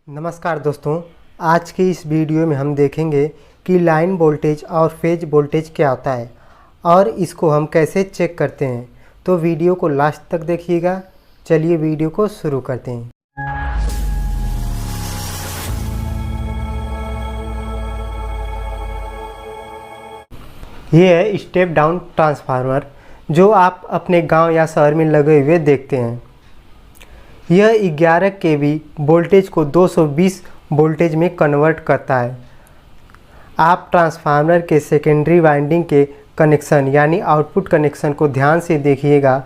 नमस्कार दोस्तों, आज की इस वीडियो में हम देखेंगे कि लाइन वोल्टेज और फेज वोल्टेज क्या होता है और इसको हम कैसे चेक करते हैं। तो वीडियो को लास्ट तक देखिएगा। चलिए वीडियो को शुरू करते हैं। ये है स्टेप डाउन ट्रांसफार्मर जो आप अपने गांव या शहर में लगे हुए देखते हैं। यह 11 kV वोल्टेज को 220 वोल्टेज में कन्वर्ट करता है। आप ट्रांसफार्मर के सेकेंडरी वाइंडिंग के कनेक्शन यानी आउटपुट कनेक्शन को ध्यान से देखिएगा,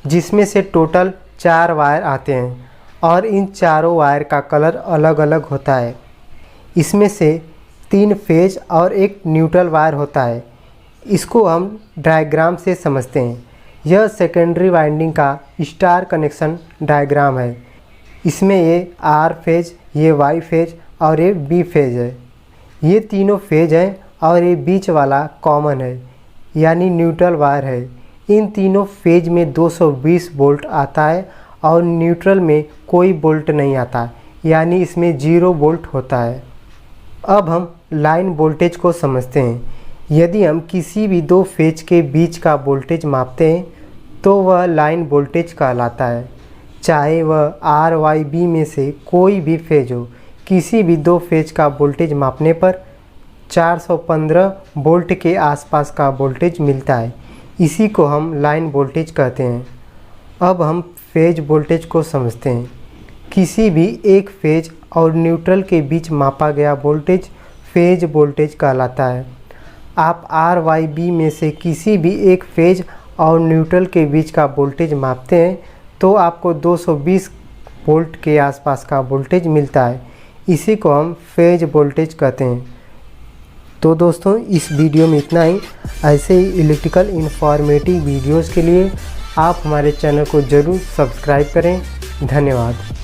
जिसमें से टोटल 4 वायर आते हैं और इन चारों वायर का कलर अलग अलग होता है। इसमें से 3 फेज और एक न्यूट्रल वायर होता है। इसको हम डायग्राम से समझते हैं। यह सेकेंडरी वाइंडिंग का स्टार कनेक्शन डायग्राम है। इसमें ये आर फेज, ये वाई फेज और ये बी फेज है। ये तीनों फेज हैं और ये बीच वाला कॉमन है यानी न्यूट्रल वायर है। इन तीनों फेज में 220 वोल्ट आता है और न्यूट्रल में कोई वोल्ट नहीं आता यानी इसमें 0 वोल्ट होता है। अब हम लाइन वोल्टेज को समझते हैं। यदि हम किसी भी 2 फेज के बीच का वोल्टेज मापते हैं तो वह लाइन वोल्टेज कहलाता है, चाहे वह आर वाई बी में से कोई भी फेज हो। किसी भी 2 फेज का वोल्टेज मापने पर 415 वोल्ट के आसपास का वोल्टेज मिलता है। इसी को हम लाइन वोल्टेज कहते हैं। अब हम फेज वोल्टेज को समझते हैं। किसी भी एक फेज और न्यूट्रल के बीच मापा गया वोल्टेज फेज वोल्टेज कहलाता है। आप आर वाई बी में से किसी भी एक फेज और न्यूट्रल के बीच का वोल्टेज मापते हैं तो आपको 220 वोल्ट के आसपास का वोल्टेज मिलता है। इसी को हम फेज वोल्टेज कहते हैं। तो दोस्तों, इस वीडियो में इतना ही। ऐसे ही इलेक्ट्रिकल इन्फॉर्मेटिव वीडियोज़ के लिए आप हमारे चैनल को ज़रूर सब्सक्राइब करें। धन्यवाद।